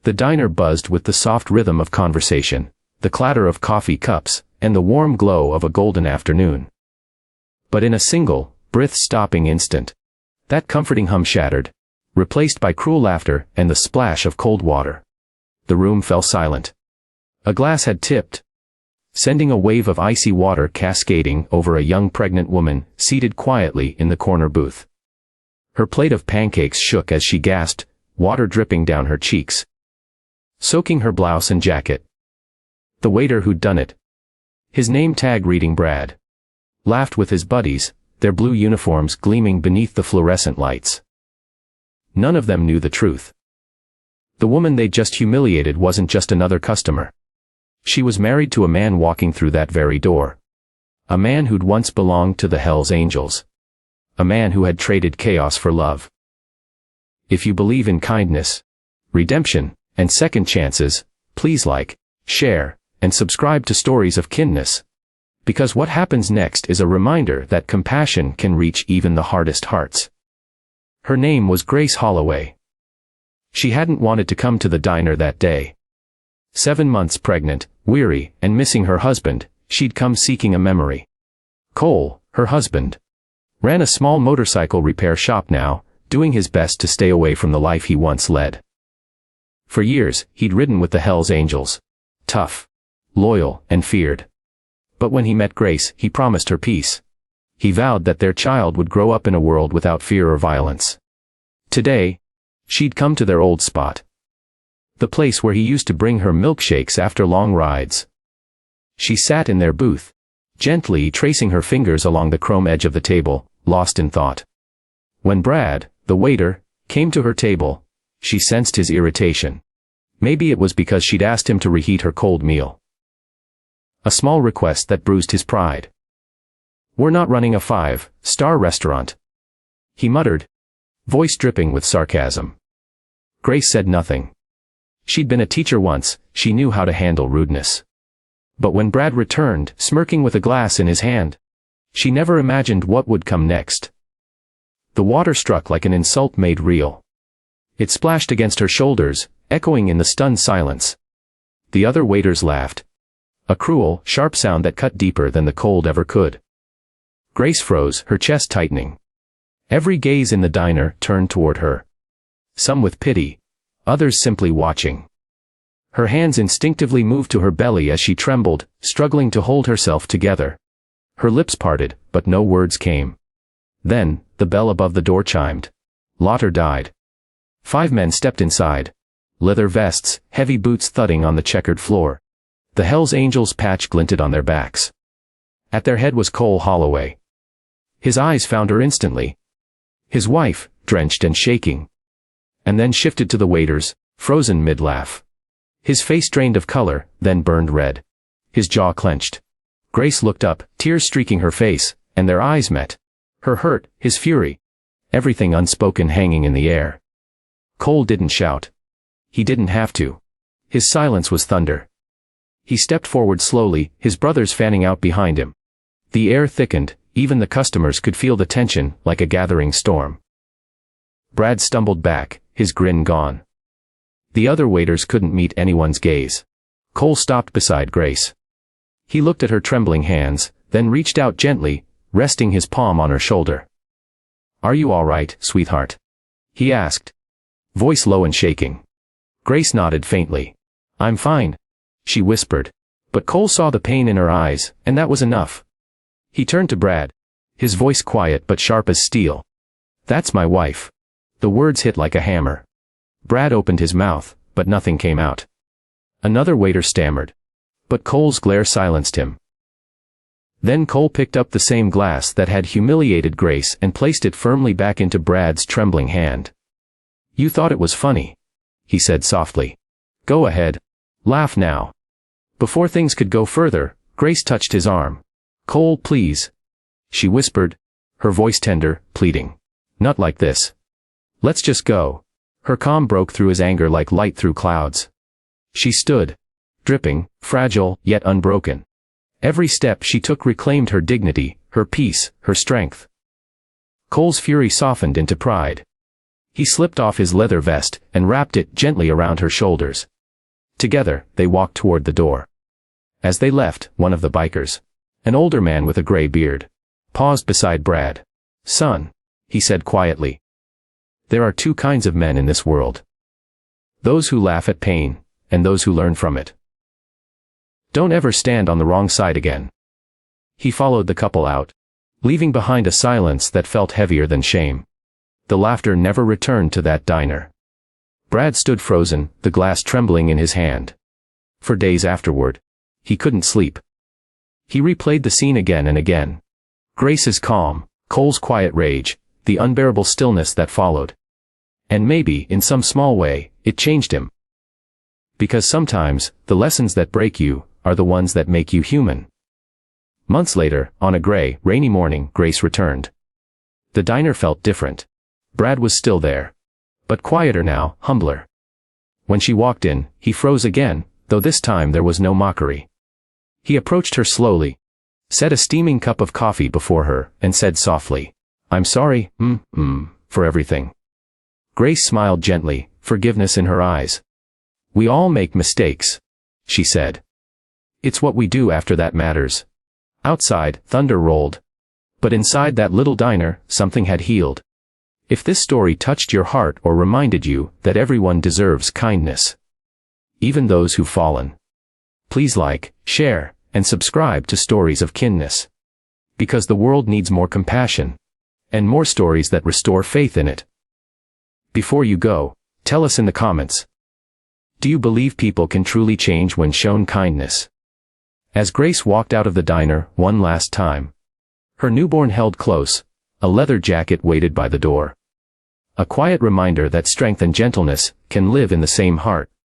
The diner buzzed with the soft rhythm of conversation, the clatter of coffee cups, and the warm glow of a golden afternoon. But in a single, breath-stopping instant, that comforting hum shattered, replaced by cruel laughter and the splash of cold water. The room fell silent. A glass had tipped, sending a wave of icy water cascading over a young pregnant woman seated quietly in the corner booth. Her plate of pancakes shook as she gasped, water dripping down her cheeks, soaking her blouse and jacket. The waiter who'd done it, his name tag reading Brad, laughed with his buddies, their blue uniforms gleaming beneath the fluorescent lights. None of them knew the truth. The woman they'd just humiliated wasn't just another customer. She was married to a man walking through that very door. A man who'd once belonged to the Hells Angels. A man who had traded chaos for love. If you believe in kindness, redemption, and second chances, please like, share, and subscribe to Stories of Kindness. Because what happens next is a reminder that compassion can reach even the hardest hearts. Her name was Grace Holloway. She hadn't wanted to come to the diner that day. 7 months pregnant, weary, and missing her husband, she'd come seeking a memory. Cole, her husband, ran a small motorcycle repair shop now, doing his best to stay away from the life he once led. For years, he'd ridden with the Hells Angels. Tough, loyal, and feared. But when he met Grace, he promised her peace. He vowed that their child would grow up in a world without fear or violence. Today, she'd come to their old spot. The place where he used to bring her milkshakes after long rides. She sat in their booth, gently tracing her fingers along the chrome edge of the table, lost in thought. When Brad, the waiter, came to her table, she sensed his irritation. Maybe it was because she'd asked him to reheat her cold meal. A small request that bruised his pride. "We're not running a 5-star restaurant," he muttered, voice dripping with sarcasm. Grace said nothing. She'd been a teacher once, she knew how to handle rudeness. But when Brad returned, smirking with a glass in his hand, she never imagined what would come next. The water struck like an insult made real. It splashed against her shoulders, echoing in the stunned silence. The other waiters laughed. A cruel, sharp sound that cut deeper than the cold ever could. Grace froze, her chest tightening. Every gaze in the diner turned toward her. Some with pity, others simply watching. Her hands instinctively moved to her belly as she trembled, struggling to hold herself together. Her lips parted, but no words came. Then, the bell above the door chimed. Laughter died. 5 men stepped inside. Leather vests, heavy boots thudding on the checkered floor. The Hells Angels patch glinted on their backs. At their head was Cole Holloway. His eyes found her instantly. His wife, drenched and shaking. And then shifted to the waiters, frozen mid-laugh. His face drained of color, then burned red. His jaw clenched. Grace looked up, tears streaking her face, and their eyes met. Her hurt, his fury. Everything unspoken hanging in the air. Cole didn't shout. He didn't have to. His silence was thunder. He stepped forward slowly, his brothers fanning out behind him. The air thickened, even the customers could feel the tension like a gathering storm. Brad stumbled back, his grin gone. The other waiters couldn't meet anyone's gaze. Cole stopped beside Grace. He looked at her trembling hands, then reached out gently, resting his palm on her shoulder. "Are you all right, sweetheart?" he asked, voice low and shaking. Grace nodded faintly. "I'm fine," she whispered. But Cole saw the pain in her eyes, and that was enough. He turned to Brad, his voice quiet but sharp as steel. "That's my wife." The words hit like a hammer. Brad opened his mouth, but nothing came out. Another waiter stammered. But Cole's glare silenced him. Then Cole picked up the same glass that had humiliated Grace and placed it firmly back into Brad's trembling hand. "You thought it was funny," he said softly. "Go ahead. Laugh now." Before things could go further, Grace touched his arm. "Cole, please," she whispered, her voice tender, pleading. "Not like this. Let's just go." Her calm broke through his anger like light through clouds. She stood, dripping, fragile, yet unbroken. Every step she took reclaimed her dignity, her peace, her strength. Cole's fury softened into pride. He slipped off his leather vest and wrapped it gently around her shoulders. Together, they walked toward the door. As they left, one of the bikers, an older man with a gray beard, paused beside Brad. "Son," he said quietly. "There are two kinds of men in this world. Those who laugh at pain, and those who learn from it. Don't ever stand on the wrong side again." He followed the couple out, leaving behind a silence that felt heavier than shame. The laughter never returned to that diner. Brad stood frozen, the glass trembling in his hand. For days afterward, he couldn't sleep. He replayed the scene again and again. Grace's calm, Cole's quiet rage, the unbearable stillness that followed. And maybe, in some small way, it changed him. Because sometimes, the lessons that break you are the ones that make you human. Months later, on a gray, rainy morning, Grace returned. The diner felt different. Brad was still there. But quieter now, humbler. When she walked in, he froze again, though this time there was no mockery. He approached her slowly, set a steaming cup of coffee before her, and said softly, "I'm sorry, for everything." Grace smiled gently, forgiveness in her eyes. "We all make mistakes," she said. "It's what we do after that matters." Outside, thunder rolled. But inside that little diner, something had healed. If this story touched your heart or reminded you that everyone deserves kindness, even those who've fallen, please like, share, and subscribe to Stories of Kindness. Because the world needs more compassion, and more stories that restore faith in it. Before you go, tell us in the comments. Do you believe people can truly change when shown kindness? As Grace walked out of the diner one last time, her newborn held close, a leather jacket waited by the door. A quiet reminder that strength and gentleness can live in the same heart.